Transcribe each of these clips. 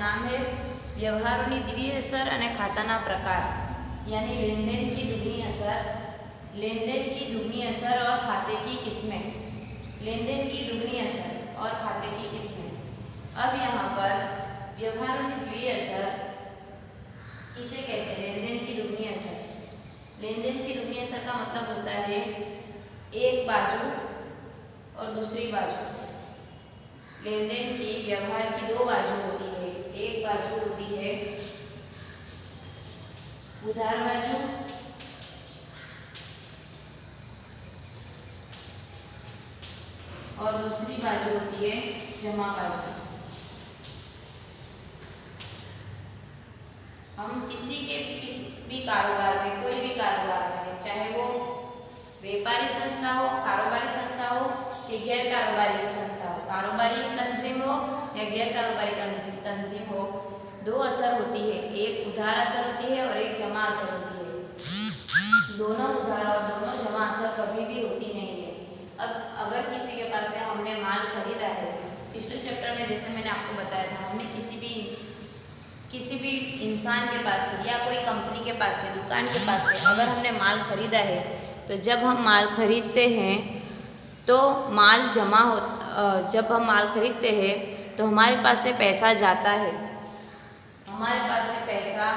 नाम है વ્યવહારોની દ્વિ અસર અને ખાતાના પ્રકાર, यानी लेन देन की दुगनी असर, लेन देन की दुगनी असर और खाते की किस्में, लेन देन की दुगनी असर और खाते की किस्में। अब यहाँ पर व्यवहारों की द्वि असर किसे कहते हैं? लेन देन की दुगनी असर। लेन देन की दुगनी असर का मतलब होता है एक बाजू और दूसरी बाजू। लेन देन की व्यवहार की दो बाजू होती है, एक बाजू होती है उधार बाजू और दूसरी बाजू होती है जमा बाजू। हम किसी भी कारोबार में, कोई भी कारोबार में, चाहे वो व्यापारी संस्था हो, कारोबारी संस्था हो कि गैर कारोबारी संस्था हो, कारोबारी तंजीम हो या गैर कारोबारी तंजीम हो, दो असर होती है, एक उधार असर होती है और एक जमा असर होती है। दोनों उधार और दोनों जमा असर कभी भी होती नहीं है। अब अगर किसी के पास से हमने माल खरीदा है, पिछले चैप्टर में जैसे मैंने आपको बताया था, हमने किसी भी इंसान के पास से या कोई कंपनी के पास से, दुकान के पास से अगर हमने माल खरीदा है, तो जब हम माल खरीदते हैं तो जब हम माल खरीदते हैं तो हमारे पास से पैसा जाता है, हमारे पास से पैसा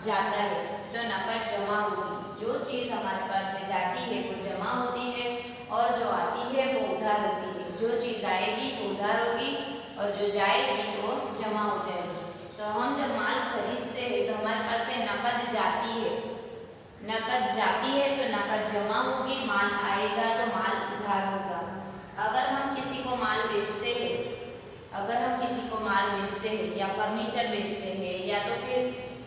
जाता है तो नकद जमा होगी। जो चीज़ हमारे पास से जाती है वो जमा होती है और जो आती है वो उधार होती है। जो चीज़ आएगी वो उधार होगी और जो जाएगी वो जमा हो जाएगी। तो हम जब माल खरीदते हैं तो हमारे पास से नकद जाती है, नकद जाती है तो नकद जमा होगी, माल आएगा तो माल उधार होगा। अगर हम किसी को माल बेचते हैं, या फर्नीचर बेचते हैं या तो फिर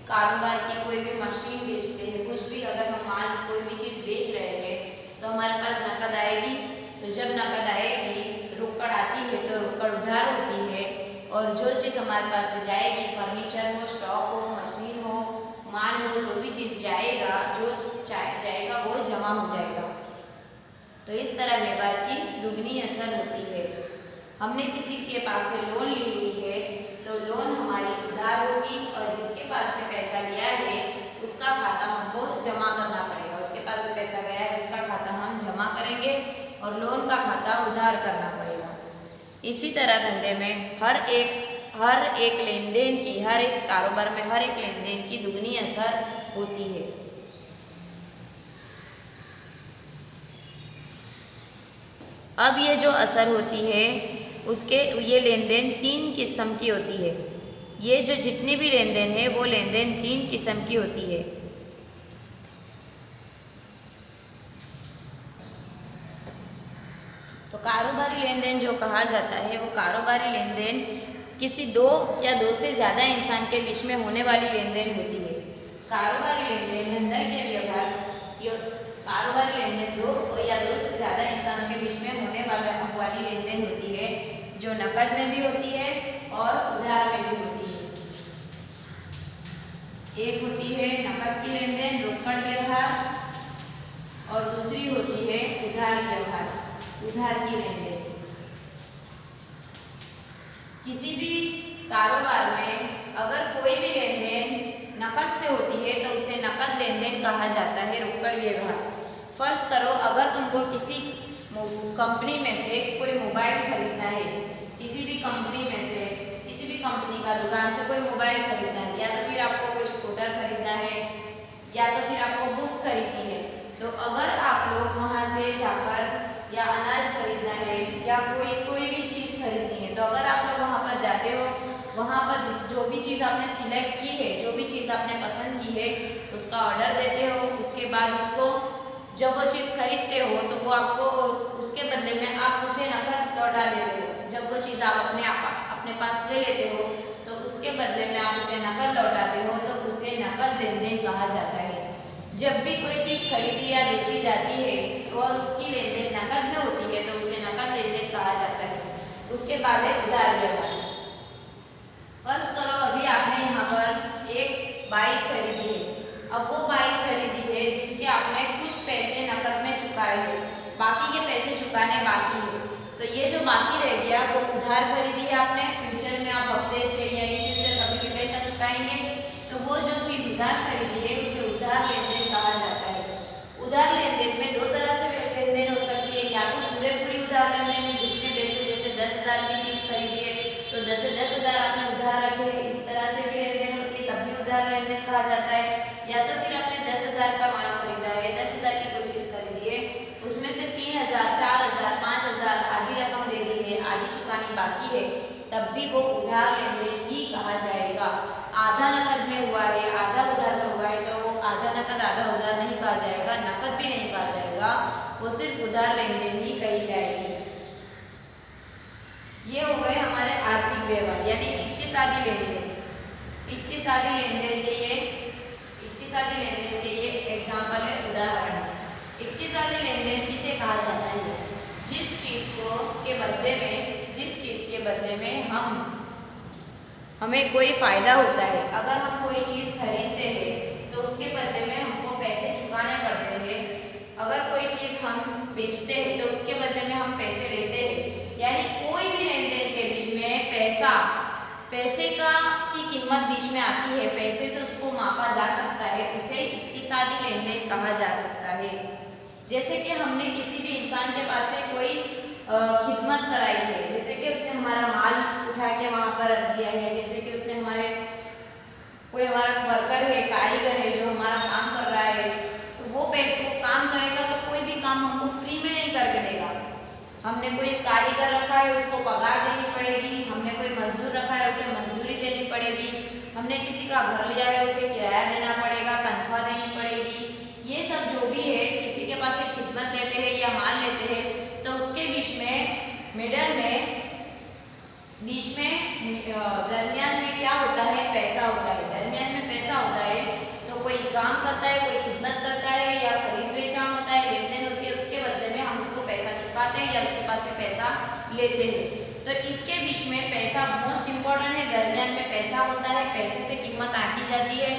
कारोबार की कोई भी मशीन बेचते हैं, कुछ भी अगर हम माल कोई भी चीज़ बेच रहे हैं तो हमारे पास नकद आएगी। तो जब नकद आएगी, रोकड़ आती है तो रोकड़ उधार होती है और जो चीज़ हमारे पास से जाएगी, फर्नीचर हो, स्टॉक हो, मशीन हो, माल हो, जो भी चीज़ जाएगा वो जमा हो जाएगा। तो इस तरह व्यवहार की दुगनी असर होती है। हमने किसी के पास से लोन ली हुई है तो लोन हमारी उधार होगी और जिसके पास से पैसा लिया है उसका खाता हमको जमा करना पड़ेगा। उसके पास से पैसा गया है उसका खाता हम जमा करेंगे और लोन का खाता उधार करना पड़ेगा। इसी तरह धंधे में हर एक लेन देन की, हर एक कारोबार में हर एक लेन देन की दुगनी असर होती है। अब ये जो असर होती है ये लेन देन 3 किस्म की होती है। ये जो जितनी भी लेन देन है वो लेन देन 3 किस्म की होती है। तो कारोबारी लेन देन जो कहा जाता है वो कारोबारी लेन देन किसी दो या दो से ज़्यादा इंसान के बीच में होने वाली लेन देन होती है। कारोबारी लेन देन धंधा के व्यवहार, कारोबारी लेन देन दो या दो से ज़्यादा इंसानों के बीच में होने वाली लेन देन होती है, जो नकद में भी होती है और उधार में भी होती है। एक होती है नकद की लेन देन, रोकड़ व्यवहार, और दूसरी होती है उधार व्यवहार, उधार की लेन देन। किसी भी कारोबार में अगर कोई भी लेन देन नकद से होती है तो उसे नकद लेन देन कहा जाता है, रोकड़ व्यवहार। फर्ज करो अगर तुमको किसी कंपनी में से कोई मोबाइल खरीदना है, किसी भी कंपनी का दुकान से कोई मोबाइल खरीदना है, या तो फिर आपको कोई स्कूटर खरीदना है या तो फिर आपको बुक्स खरीदनी है, तो अगर आप लोग वहाँ से जाकर या अनाज खरीदना है या कोई भी चीज़ खरीदनी है, तो अगर आप लोग वहाँ पर जाते हो, वहाँ पर जो भी चीज़ आपने सिलेक्ट की है, जो भी चीज़ आपने पसंद की है उसका ऑर्डर देते हो। उसके बाद उसको जब वो चीज़ खरीदते हो तो वो आपको उसके बदले में आप उसे नकद लौटा देते हो। जब वो चीज़ आप अपने पास ले लेते हो तो उसके बदले में आप उसे नकद लौटाते हो, तो उसे नकद लेन देन कहा जाता है। जब भी कोई चीज़ खरीदी या बेची जाती है और उसकी लेन देन नकद में होती है तो उसे नकद लेन देन कहा जाता है। उसके बाद है उधार व्यवहार। फर्ज करो अभी आपने यहाँ पर एक बाइक खरीदी है। अब वो बाइक खरीदी है जिसके आपने कुछ पैसे नकद में चुकाए हैं, बाकी के पैसे चुकाने बाकी है, तो ये जो बाकी रह गया वो उधार खरीदी है आपने। फ्यूचर में आप हफ्ते से या इन फ्यूचर कभी भी उधार खरीदी है उसे उधार लेन देन कहा जाता है। उधार लेन देन में दो तरह से लेन देन हो सकती है, या तो पूरी उधार लेन देन में जितने पैसे, जैसे 10,000 की चीज़ खरीदी है तो 10,000 आपने उधार रखे हैं, इस तरह से भी लेन देन होती है, तब भी उधार लेन देन कहा जाता है। या तो फिर आपने 10,000 का माल खरीदा है, 10,000 की कोई चीज़ खरीदी है, उसमें से 3,000, 4,000, 5,000 आधी रकम दे दी है, आधी चुकानी बाकी है, तब भी वो उधार लेन देन ही कहा जाएगा। आधा नकद में हुआ है, आधा उधार में हुआ है, तो वो आधा नकद आधा उधार नहीं कहा जाएगा, नकद भी नहीं कहा जाएगा, वो सिर्फ उधार लेन देन ही कही जाएगी। ये हो गए हमारे आर्थिक व्यवहार यानी इक्तिसादी लेन देन। इक्तिसादी लेन देन के ये एग्जाम्पल है, उदाहरण है। इक्तिसादी लेन देन किसे कहा जाता है? जिस चीज़ के बदले में हमें कोई फ़ायदा होता है। अगर हम कोई चीज़ खरीदते हैं तो उसके बदले में हमको पैसे चुकाने पड़ते हैं। अगर कोई चीज़ हम बेचते हैं तो उसके बदले में हम पैसे लेते हैं। यानी कोई भी लेन देन के बीच में पैसे की कीमत बीच में आती है, पैसे से उसको मापा जा सकता है, उसे इक्तिसादी लेन देन कहा जा सकता है। जैसे कि हमने किसी भी इंसान के पास से कोई खिदमत कराई है, जैसे कि उसने हमारा माल उठा के वहाँ पर रख दिया है, जैसे कि उसने कोई हमारा वर्कर है, कारीगर है जो हमारा काम कर रहा है, तो वो काम करेगा तो कोई भी काम हमको फ्री में नहीं करके देगा। हमने कोई कारीगर रखा है उसको पगार देनी पड़ेगी, हमने कोई मजदूर रखा है उसे मजदूरी देनी पड़ेगी, हमने किसी का घर लिया है उसे किराया देना पड़ेगा, तनख्वाह देनी पड़ेगी। ये सब जो भी है, किसी के पास से खिदमत लेते हैं या माल लेते हैं तो उसके दरमियान में क्या होता है? पैसा होता है। दरमियान में पैसा होता है तो कोई काम करता है, कोई खिदमत करता है या खरीद बेचा होता है, लेन देन होती है, उसके बदले में हम उसको पैसा चुकाते हैं या उसके पास से पैसा लेते हैं। तो इसके बीच में पैसा मोस्ट इम्पॉर्टेंट है। दरमियान में पैसा होता है, पैसे से कीमत आंकी जाती है।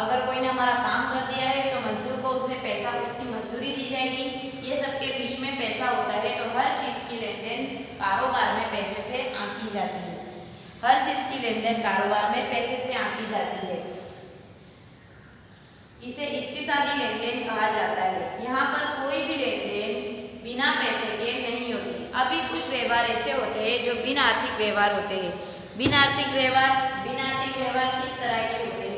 अगर कोई ने हमारा काम कर दिया है तो मजदूर को उसमें पैसा, उसकी मजदूरी दी जाएगी। ये सब के बीच में पैसा होता है। तो हर चीज़ की लेन देन कारोबार में पैसे से आंकी जाती है। हर चीज़ की लेन देन कारोबार में पैसे से आंकी जाती है। इसे इक्तिसादी लेन देन कहा जाता है। यहाँ पर कोई भी लेन देन बिना पैसे के नहीं होती। अभी कुछ व्यवहार ऐसे होते हैं जो बिन आर्थिक व्यवहार होते हैं। बिन आर्थिक व्यवहार किस तरह के होते हैं?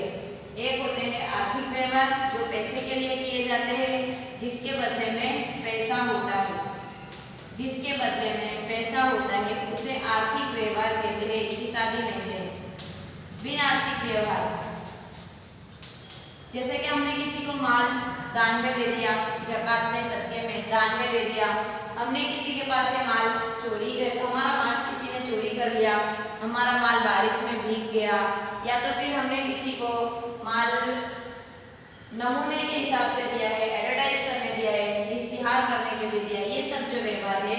एक होते हैं आर्थिक व्यवहार जो पैसे के लिए किए जाते हैं, जिसके बदले में पैसा होता है। उसे आर्थिक व्यवहार कहते हैं, इक्तिसादी लेन देन। बिन आर्थिक व्यवहार जैसे कि हमने किसी को माल दान में दे दिया, ज़कात में, सदके में दान में दे दिया। हमने किसी के पास से हमारा माल किसी ने चोरी कर लिया, हमारा माल बारिश में भीग गया, या तो फिर हमने किसी को माल नमूने के हिसाब से दिया है, एडवर्टाइज करने दिया है, इश्तिहार करने के लिए दिया। ये सब जो व्यवहार है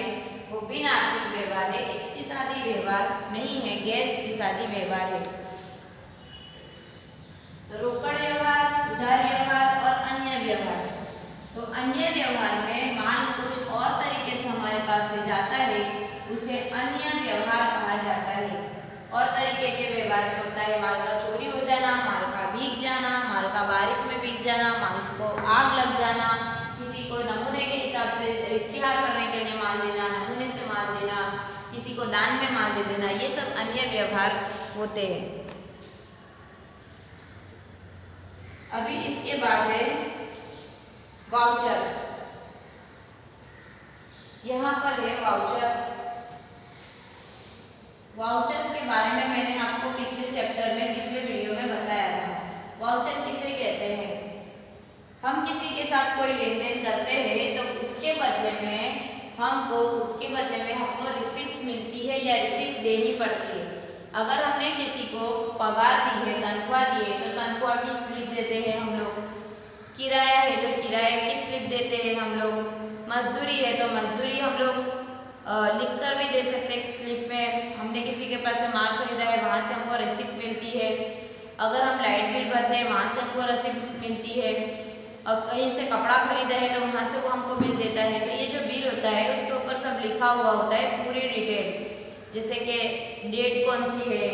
वो बिन आर्थिक व्यवहार है, इक्तिसादी व्यवहार नहीं है, गैर इक्तिसादी व्यवहार है। तो रोकड़ व्यवहार, उधार व्यवहार और अन्य व्यवहार। तो अन्य व्यवहार में माल कुछ और तरीके से हमारे पास से जाता है, उसे अन्य व्यवहार कहा जाता है। और तरीके के व्यवहार में होता है माल का चोरी हो जाना, माल का भीग जाना, माल का बारिश में भीग जाना, माल को आग लग जाना, किसी को नमूने के हिसाब से इश्तिहार करने के लिए माल देना, नमूने से माल देना, किसी को दान में माल दे देना, ये सब अन्य व्यवहार होते हैं। अभी इसके बाद है वाउचर। यहाँ पर है वाउचर। वाउचर के बारे में मैंने आपको पिछले वीडियो में बताया था। वाउचर किसे कहते हैं? हम किसी के साथ कोई लेन देन करते हैं तो उसके बदले में हमको रिसिप्ट मिलती है या रिसिप्ट देनी पड़ती है। अगर हमने किसी को पगार दी है, तनख्वाह दी है, तो तनख्वाह की स्लिप देते हैं हम लोग। किराया है तो किराए की स्लिप देते हैं हम लोग। मजदूरी है तो मजदूरी हम लोग लिख कर भी दे सकते हैं स्लिप में। हमने किसी के पास से माल खरीदा है, वहाँ से हमको रिसिप्ट मिलती है। अगर हम लाइट बिल भरते हैं, वहाँ से हमको रिसिप्ट मिलती है। और कहीं से कपड़ा खरीदा है तो वहाँ से वो हमको बिल देता है। तो ये जो बिल होता है उसके ऊपर सब लिखा हुआ होता है, पूरी डिटेल, जैसे कि डेट कौन सी है,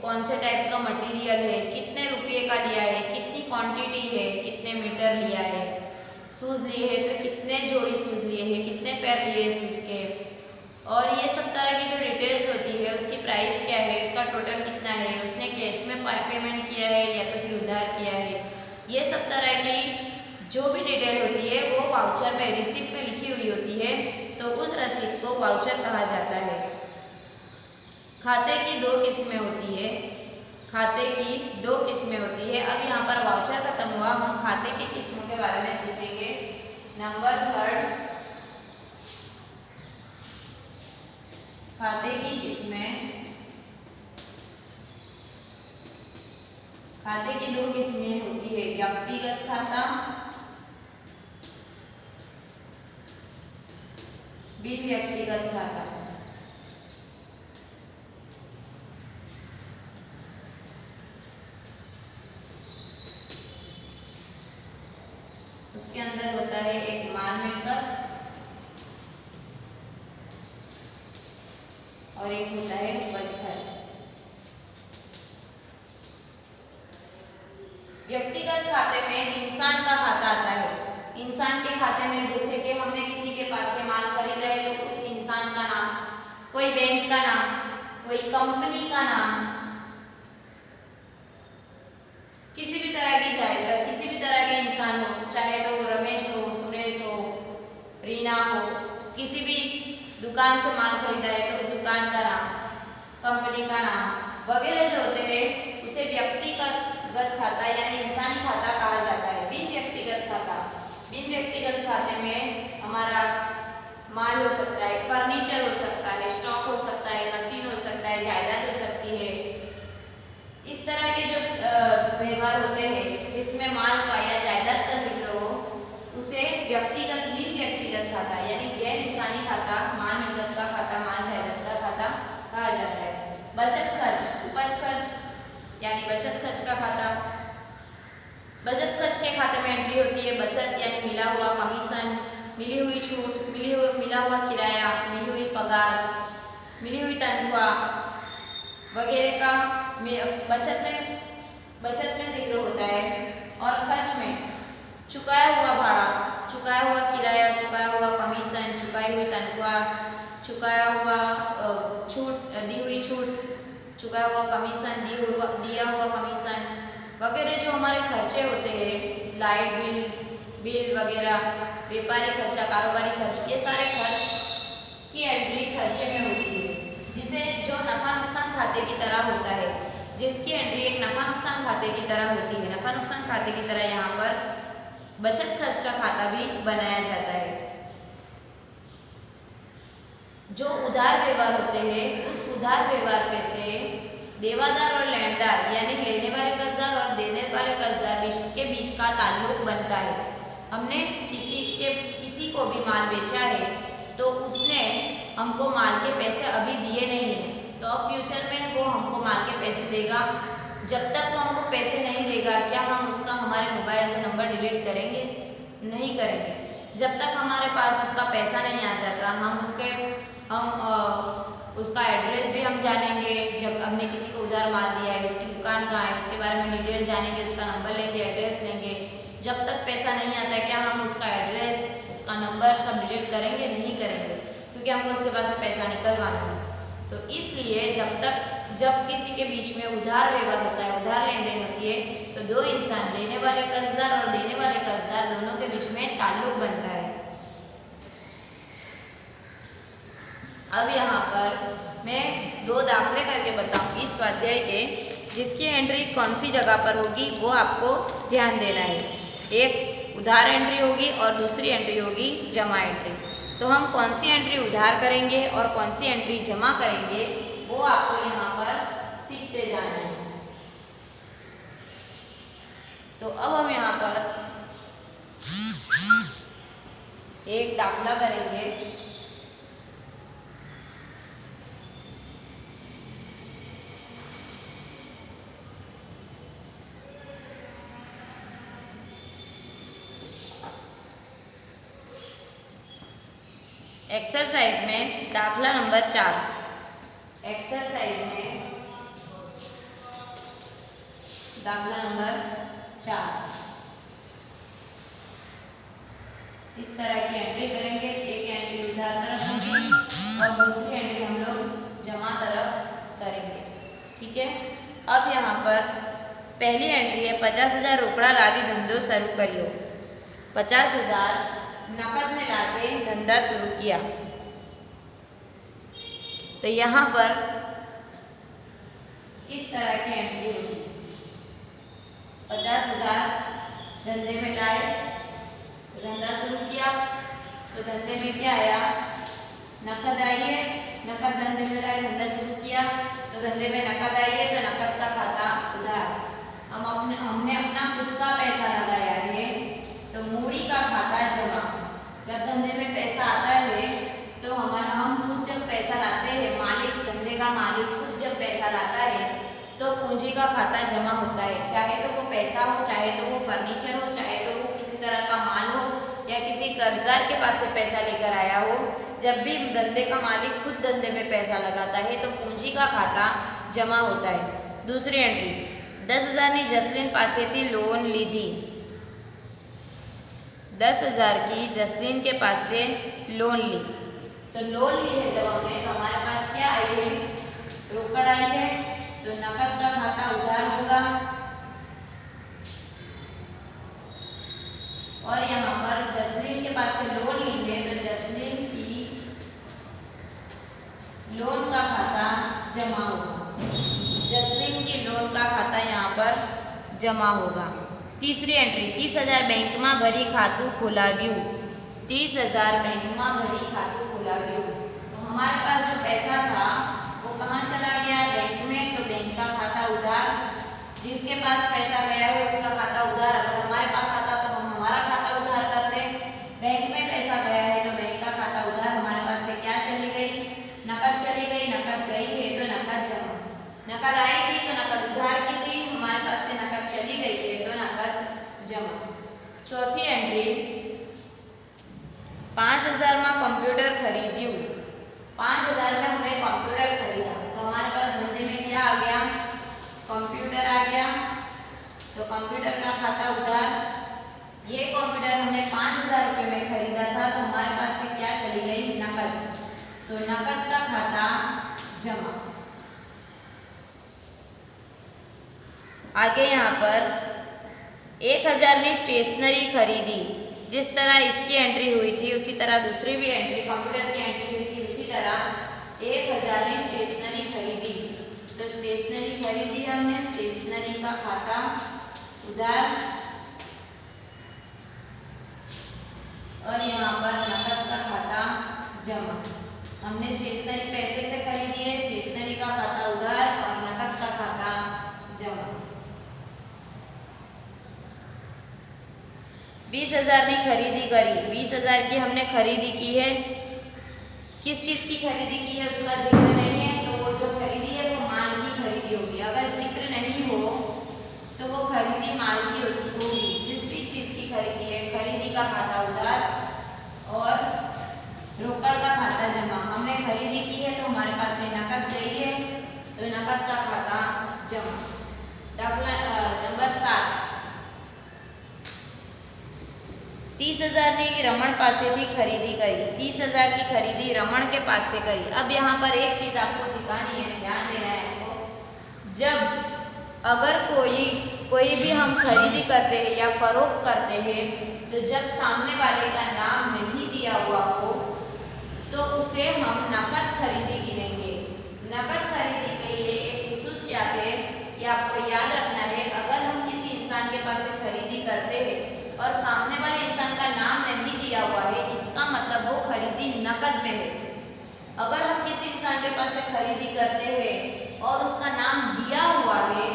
कौन से टाइप का मटेरियल है, कितने रुपये का लिया है, कितनी क्वांटिटी है, कितने मीटर लिया है, शूज़ लिए हैं तो कितने जोड़ी शूज़ लिए हैं, कितने पैर लिए हैं शूज़ के, और ये सब तरह की जो डिटेल्स होती है, उसकी प्राइस क्या है, उसका टोटल कितना है, उसने कैश में पेमेंट किया है या तो फिर उधार किया है, ये सब तरह की जो भी डिटेल होती है वो वाउचर में रिसिप्ट में लिखी हुई होती है, तो उस रसीद को वाउचर कहा जाता है। खाते की 2 किस्में होती है, खाते की 2 किस्में होती है। अब यहाँ पर वाउचर खत्म हुआ, हम खाते की किस्मों के बारे में सीखेंगे। नंबर 3, खाते की किस्में। खाते की 2 किस्में होती है, व्यक्तिगत खाता, बिन व्यक्तिगत खाता। उसके अंदर होता है एक माल मिलकत और एक होता है उपज खर्च। व्यक्तिगत खाते में इंसान का खाता आता है। इंसान के खाते में जैसे कि हमने किसी के पास से माल खरीदा है तो उस इंसान का नाम, कोई बैंक का नाम, कोई कंपनी का नाम, किसी भी तरह के इंसान हो, चाहे तो रमेश हो, सुरेश हो, रीना हो, किसी भी दुकान से माल खरीदा है तो उस दुकान का नाम, कंपनी का नाम वगैरह जो होते हैं उसे व्यक्तिगत खाता यानी इंसानी खाता कहा जाता है। बिन व्यक्तिगत खाते में हमारा माल हो सकता है, फर्नीचर हो सकता है, स्टॉक हो सकता है, मशीन हो सकता है, जायदाद हो सकती है। इस तरह के जो व्यवहार होते हैं जिसमें माल का या जायदाद का जिक्र हो उसे बिन व्यक्तिगत खाता यानी गैर इंसानी खाता, माल मिलकत का खाता, माल जायदाद का खाता कहा जाता है। बचत खर्च, उपज खर्च यानी बचत खर्च का खाता। बचत खर्च के खाते में एंट्री होती है बचत यानी मिला हुआ कमीशन, मिली हुई छूट, मिला हुआ किराया, मिली हुई पगार, मिली हुई तनख्वाह वगैरह का बचत में जिक्र होता है। और खर्च में चुकाया हुआ भाड़ा, चुकाया हुआ किराया, चुकाया हुआ कमीशन, चुकाई हुई तनख्वाह, चुकाया हुआ दी हुई छूट, चुकाया हुआ कमीशन, दिया हुआ कमीशन वगैरह जो हमारे खर्चे होते हैं, लाइट बिल वगैरह, व्यापारी खर्चा, कारोबारी खर्च, ये सारे खर्च की एंट्री खर्चे में होती है, जिसे जो नफा नुकसान खाते की तरह होता है, जिसकी एंट्री एक नफा नुकसान खाते की तरह होती है। नफा नुकसान खाते की तरह यहाँ पर बचत खर्च का खाता भी बनाया जाता है। जो उधार व्यवहार होते हैं उस उधार व्यवहार पे से देवादार और लेनदार यानी लेने वाले कर्जदार और देने वाले कर्जदार के बीच का ताल्लुक बनता है। हमने किसी को भी माल बेचा है तो उसने हमको माल के पैसे अभी दिए नहीं हैं, तो अब फ्यूचर में वो हमको माल के पैसे देगा। जब तक वो हमको पैसे नहीं देगा क्या हम हमारे मोबाइल से नंबर डिलीट करेंगे? नहीं करेंगे। जब तक हमारे पास उसका पैसा नहीं आ जाता हम उसका एड्रेस भी हम जानेंगे। जब हमने किसी को उधार माल दिया है, उसकी दुकान कहाँ है, उसके बारे में डिटेल जानेंगे, उसका नंबर लेंगे, एड्रेस लेंगे। जब तक पैसा नहीं आता क्या हम उसका एड्रेस, उसका नंबर सब डिलीट करेंगे? नहीं करेंगे, क्योंकि हमको उसके पास से पैसा निकलवाना है। तो इसलिए जब किसी के बीच में उधार व्यवहार होता है, उधार लेन देन होती है, तो दो इंसान, लेने वाले कर्जदार और देने वाले कर्जदार, दोनों के बीच में ताल्लुक बनता है। अब यहाँ पर मैं 2 दाखले करके बताऊंगी स्वाध्याय के, जिसकी एंट्री कौन सी जगह पर होगी वो आपको ध्यान देना है। एक उधार एंट्री होगी और दूसरी एंट्री होगी जमा एंट्री। तो हम कौन सी एंट्री उधार करेंगे और कौन सी एंट्री जमा करेंगे वो आपको यहाँ पर सीखते जाना है। तो अब हम यहाँ पर एक दाखला करेंगे। एक्सरसाइज में दाखला नंबर 4, एक्सरसाइज में दाखला नंबर 4 इस तरह की एंट्री करेंगे। एक एंट्री उधार तरफ होगी और दूसरी एंट्री हम लोग जमा तरफ करेंगे। ठीक है, अब यहाँ पर पहली एंट्री है 50,000 रोकड़ा लावी धंधो शुरू करियो। 50,000 नकद में लाके धंधा शुरू किया। तो यहाँ पर इस तरह की एंट्री होगी। 50,000 धंधे में लाए, धंधा शुरू किया, तो धंधे में क्या आया, नकद आई है। नकद धंधे में लाए, धंधा शुरू किया, तो धंधे में नकद आई है, तो नकद का खाता उधार। हमने अपना खुद का पैसा लगाया है, तो मूड़ी का खाता जमा। जब धंधे में पैसा आता है तो हम खुद जब पैसा लाते हैं, मालिक धंधे का मालिक खुद जब पैसा लाता है तो पूंजी का खाता जमा होता है। चाहे तो वो पैसा हो, चाहे तो वो फर्नीचर हो, चाहे तो वो किसी तरह का माल हो या किसी कर्जदार के पास से पैसा लेकर आया हो। जब भी धंधे का मालिक खुद धंधे में पैसा लगाता है तो पूंजी का खाता जमा होता है। दूसरी एंट्री 10,000 ની જસલીન પાસેથી લોન લીધી। 10,000 की जसलीन के पास से लोन ली। तो लोन ली है जब हमने, तो हमारे पास क्या आई है, रोकड़ आई है, तो नकद का खाता उधार होगा। और यहाँ पर जसलीन के पास से लोन ली है, तो जसलीन की लोन का खाता जमा होगा। जसलीन की लोन का खाता यहाँ पर जमा होगा। तीसरी एंट्री 30,000 बैंक में भरी खातु खोलाव्यू। 30,000 बैंक में भरी खातु खोलाव्यू। तो हमारे पास जो पैसा था वो कहाँ चला गया, बैंक में। तो बैंक का खाता उधार, जिसके पास पैसा गया है उसका खाता उधार। अगर हमारे पास आता तो हम हमारा खाता उधार करते। बैंक में पैसा गया है तो बैंक का खाता उधार। हमारे पास से क्या चली गई, नकद चली गई। नकद गई है तो नकद जमा। नकद आई थी तो नकद उधार की थी, हमारे पास से नकद चली गई है तो नकद जमा। चौथी एंट्री 5,000 में कंप्यूटर खरीद्यू। 5,000 में हमने कंप्यूटर खरीदा, तो हमारे पास धंधे में क्या आ गया, कंप्यूटर आ गया। तो कंप्यूटर का खाता उधार। ये कंप्यूटर हमने 5,000 रुपये में खरीदा था, तो हमारे पास से क्या चली गई, नकद। तो नकद का खाता जमा। आगे यहाँ पर 1,000 ने स्टेशनरी खरीदी। जिस तरह इसकी एंट्री हुई थी उसी तरह दूसरी भी एंट्री, कंप्यूटर की एंट्री हुई थी उसी तरह 1,000 ने स्टेशनरी खरीदी। तो स्टेशनरी खरीदी हमने, स्टेशनरी का खाता उधार। और यहाँ पर नकद का खाता जमा। हमने स्टेशनरी पैसे से खरीदी है, स्टेशनरी का खाता उधार और नकद का खाता जमा। 20,000 की खरीदी करी। 20,000 की हमने खरीदी की है। किस चीज़ की खरीदी की है उसका जिक्र नहीं है, तो वो जो खरीदी है वो माल की खरीदी होगी। अगर जिक्र नहीं हो तो वो खरीदी माल की होगी। जिस भी चीज़ की खरीदी है, खरीदी का खाता उधार और रोकड़ का खाता जमा। हमने खरीदी की है तो हमारे पास से नकद गई है, तो नकद का खाता जमा। दाखला नंबर 7 30,000 ने रमण पासे थी खरीदी करी। 30,000 की खरीदी रमण के पास से करी। अब यहाँ पर एक चीज़ आपको सिखानी है, ध्यान देना है आपको। जब अगर कोई भी हम खरीदी करते हैं या फरोख्त करते हैं, तो जब सामने वाले का नाम नहीं दिया हुआ हो तो उसे हम नकद खरीदी गिनेंगे। नकद खरीदी के लिए एक खुसूसियत है, ये आपको याद रखना है। अगर हम किसी इंसान के पास से खरीदी करते हैं और सामने वाले इंसान का नाम नहीं दिया हुआ है, इसका मतलब वो खरीदी नकद में है। अगर हम किसी इंसान के पास से खरीदी करते हैं और उसका नाम दिया हुआ है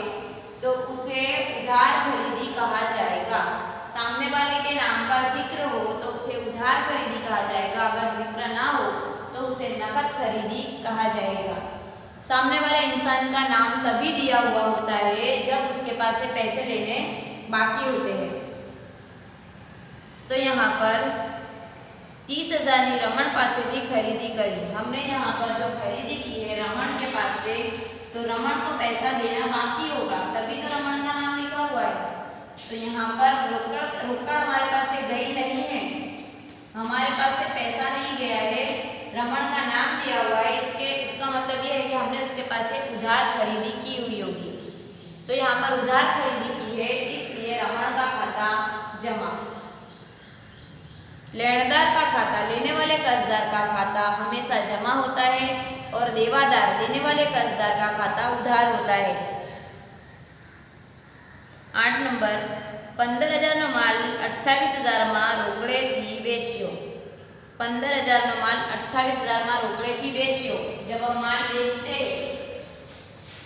तो उसे उधार खरीदी कहा जाएगा। सामने वाले के नाम का जिक्र हो तो उसे उधार खरीदी कहा जाएगा। अगर जिक्र ना हो तो उसे नकद खरीदी कहा जाएगा। सामने वाले इंसान का नाम तभी दिया हुआ होता है जब उसके पास से पैसे लेने बाकी होते हैं। तो यहाँ पर 30,000 ने रमण पासे थी खरीदी करी। हमने यहाँ पर जो खरीदी की है रमण के पास से, तो रमण को पैसा देना बाकी होगा, तभी तो रमण का नाम तो यहाँ पर रोकड़ हमारे पास से गई नहीं है, हमारे पास से पैसा नहीं गया है, रमण का नाम दिया हुआ है, इसका मतलब ये है कि हमने उसके पास से उधार खरीदी की हुई होगी। तो यहाँ पर उधार खरीदी की है, इसलिए रमण का खाता जमा। लेनदार का खाता, लेने वाले कर्जदार का खाता हमेशा जमा होता है और देवादार, देने वाले कर्जदार का खाता उधार होता है। 8 नंबर 15,000 નો માલ 28,000 માં રોકડેથી વેચ્યો। 15,000 નો माल 28,000 में रोकड़ेથી વેચ્યો। जब हम माल बेचते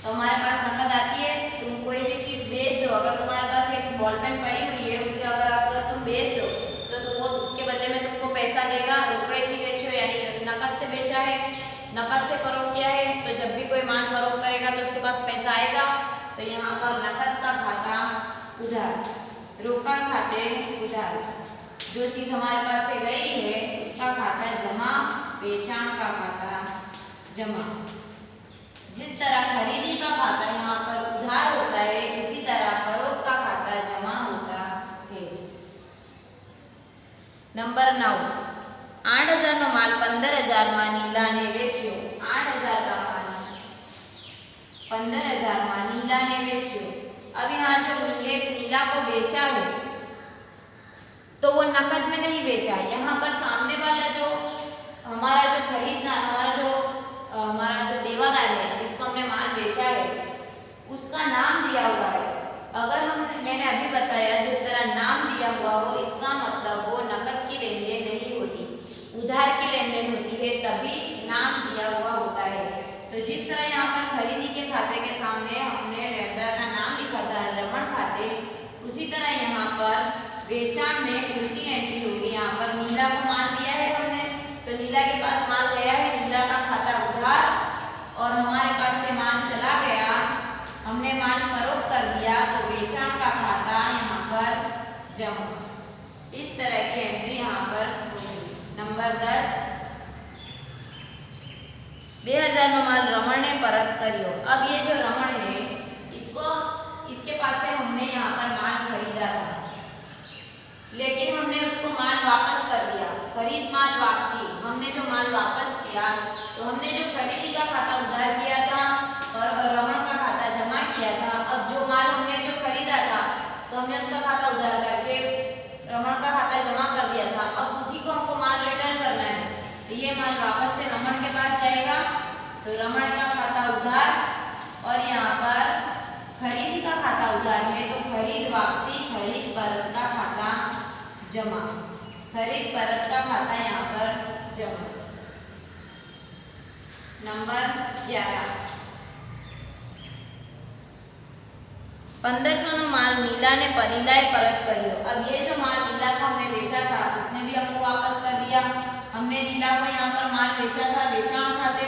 तो हमारे पास नकद आती है, तुम कोई भी चीज बेच दो, अगर तुम्हारे पास एक बॉल पेन पड़ी हुई है, उसे अगर तुम बेच दो तो वो उसके बदले में तुमको पैसा देगा। रोकड़ेથી વેચ્યો यानी नकद से बेचा है, नकद से फरोख्त किया है, तो जब भी कोई माल फरोख्त करेगा तो उसके पास पैसा आएगा। तो यहाँ पर नकद का खाता उधार, रोकड़ खाते उधार, जो चीज हमारे पास से गई है उसका खाता जमा, बेचाण का खाता जमा। जिस तरह खरीदी का खाता यहाँ पर उधार होता है, उसी तरह फरोख्त का खाता जमा होता है। नंबर 9 8,000 નો માલ 15,000 માં નીલાને વેચ્યો। 8,000 का माल 15,000 में नीला ने बेचो। अब यहाँ जो नीला को बेचा है तो वो नकद में नहीं बेचा, यहाँ पर सामने वाला जो हमारा जो देवादार है, जिसको हमने माल बेचा है, उसका नाम दिया हुआ है। अगर मैंने अभी बताया जिस तरह नाम दिया हुआ हो, इसका मतलब वो नकद की लेन देन नहीं होती, उधार की लेन देन होती है, तभी नाम दिया हुआ होता है। तो जिस तरह यहाँ पर खरीदी के खाते के सामने हमने लेनदार का नाम लिखा था रमण खाते, उसी तरह यहाँ पर बेचाण में उल्टी एंट्री होगी। यहाँ पर नीला को माल दिया है हमने, तो नीला के पास माल गया है, नीला का खाता उधार, और हमारे पास से माल चला गया, हमने माल फरोख्त कर दिया, तो बेचाण का खाता यहाँ पर जमा। इस तरह की एंट्री यहाँ पर होगी। नंबर 10 2000 નો माल रमण ने परत करियो। अब ये जो रमण है, इसके पास से हमने यहाँ पर माल खरीदा था, लेकिन हमने उसको माल वापस कर दिया। खरीद माल वापसी, हमने जो माल वापस किया तो हमने जो खरीदी का खाता उधार किया था और रमण का खाता जमा किया था। अब जो माल हमने जो खरीदा था तो हमने उसका खाता उधार करके रमण का खाता जमा कर दिया था। अब उसी को हमको माल रिटर्न करना है, तो ये माल वापस से रमण के पास जाएगा, तो रमण का खाता उधार, और यहाँ पर खरीदी का खाता उधार है, तो खरीद वापसी, खरीद परत का खाता जमा, खरीद परत का खाता यहाँ पर जमा। नंबर 11 1500 નો माल नीला ने परिलाए परत करियो। अब ये जो माल नीला को हमने बेचा था, उसने भी हमको वापस कर दिया। हमने नीला को यहाँ पर माल बेचा था बेचाण खाते,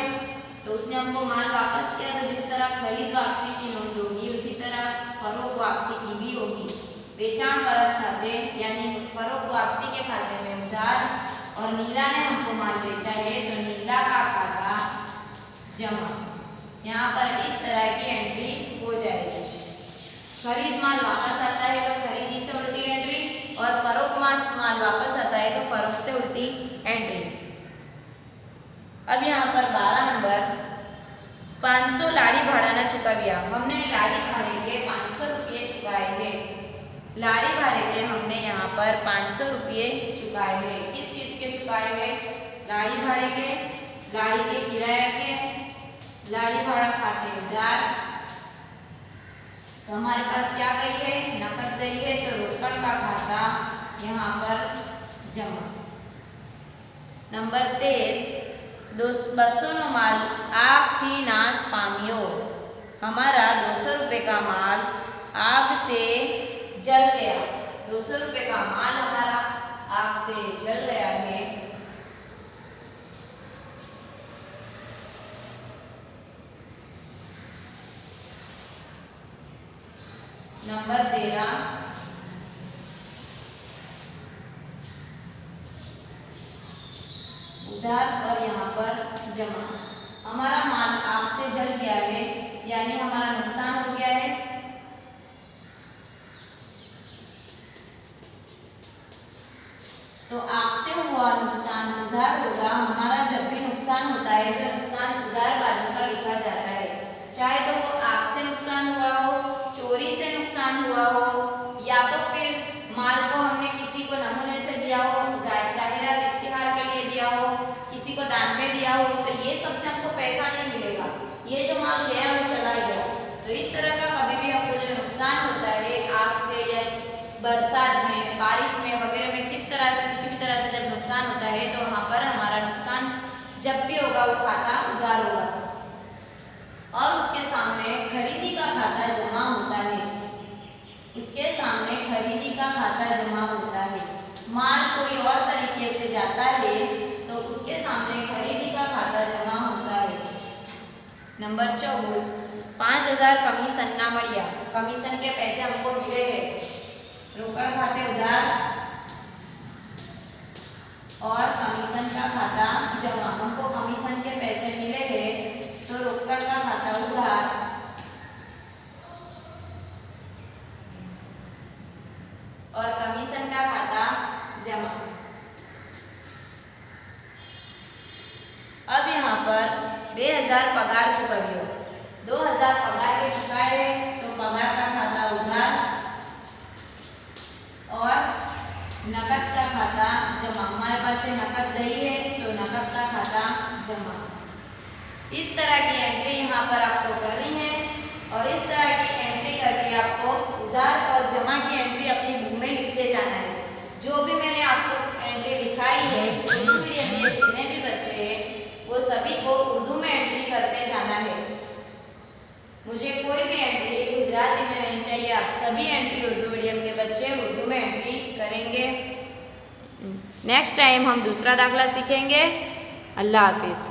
तो उसने हमको माल वापस किया। तो जिस तरह खरीद वापसी की नोंद होगी, उसी तरह फरोख्त वापसी की भी होगी। बेचाण परत खाते यानी फरोख्त वापसी के खाते में उधार, और नीला ने हमको माल बेचा है, तो नीला का खाता जमा। यहाँ पर इस तरह की एंट्री हो जाएगी। खरीद माल वापस आता है तो खरीदी से उल्टी एंट्री, और फरोख्त माल वापस आता है तो फरोख्त से उल्टी एंट्री। अब यहाँ पर 12 नंबर 500 लाड़ी भाड़ा न चुकाव्या। हमने लाड़ी भाड़े के 500 रुपये चुकाए हैं। लाड़ी भाड़े के हमने यहाँ पर 500 रुपये चुकाए हैं। किस चीज़ के चुकाए हैं? लाड़ी भाड़े के, लाड़ी के किराया के, लाड़ी भाड़ा खाते उधार। तो हमारे पास क्या गई है? नकद गई है, तो रोकड़ का खाता यहाँ पर जमा। नंबर 13 200 નો माल आग थी नाश पाम्यो। हमारा 200 रुपये का माल आग से जल गया। 200 रुपये का माल हमारा आग से जल गया है। नंबर 13 उधार, और यहाँ पर जमा। हमारा माल आग से जल गया है, यानी हमारा नुकसान हो गया है। आपसे हुआ नुकसान उधार होगा। हमारा जब भी नुकसान होता है तो नुकसान उधार बाजू का लिखा जाता है, चाहे तो वो आपसे नुकसान हुआ हो, चोरी से नुकसान हुआ हो, या तो फिर माल को हमने किसी को नमूने से दिया हो, जाहिरात इश्तिहार के लिए दिया हो, किसी को दान में दिया हो, तो ये सबसे हमको पैसा नहीं मिलेगा। ये जो माल गया वो चला गया। तो इस तरह का कभी भी हमको जो नुकसान होता है आग से या बरसात में, बारिश में वगैरह में, किसी भी तरह से जब नुकसान होता है तो वहाँ पर हमारा नुकसान जब भी होगा वो खाता उधार होगा। और उसके सामने खरीदी का खाता जमा होता है। उसके सामने खरीदी का खाता जमा होता है। माल कोई और तरीके से जाता है तो उसके सामने खरीदी का खाता जमा होता है। नंबर 14, 5000 कमीशन ना मड़िया। कमीशन के पैसे हमको मिले हैं, रोकड़ खाते उधार और कमीशन का खाता जमा। हमको कमीशन के पैसे मिले हैं तो रोकड़ का खाता उधार और कमीशन का खाता जमा। अब यहाँ पर 2000 पगार चुकाइयो, 2000 पगार के चुकाए तो पगार का खाता उधार और नकद का खाता जमा। हमारे पास से नकद गई है तो नकद का खाता जमा। इस तरह की एंट्री यहाँ पर आपको करनी है और इस तरह की एंट्री करके आपको उधार और जमा की एंट्री अपनी बुक में लिखते जाना है। जो भी मैंने आपको एंट्री लिखाई है, उर्दू मीडियम के जितने भी बच्चे हैं वो सभी को उर्दू में एंट्री करते जाना है। मुझे कोई भी एंट्री गुजराती में नहीं चाहिए, आप सभी एंट्री उर्दू मीडियम के बच्चे उर्दू में एंट्री करेंगे। नेक्स्ट टाइम हम दूसरा दाखला सीखेंगे। अल्लाह हाफिज़।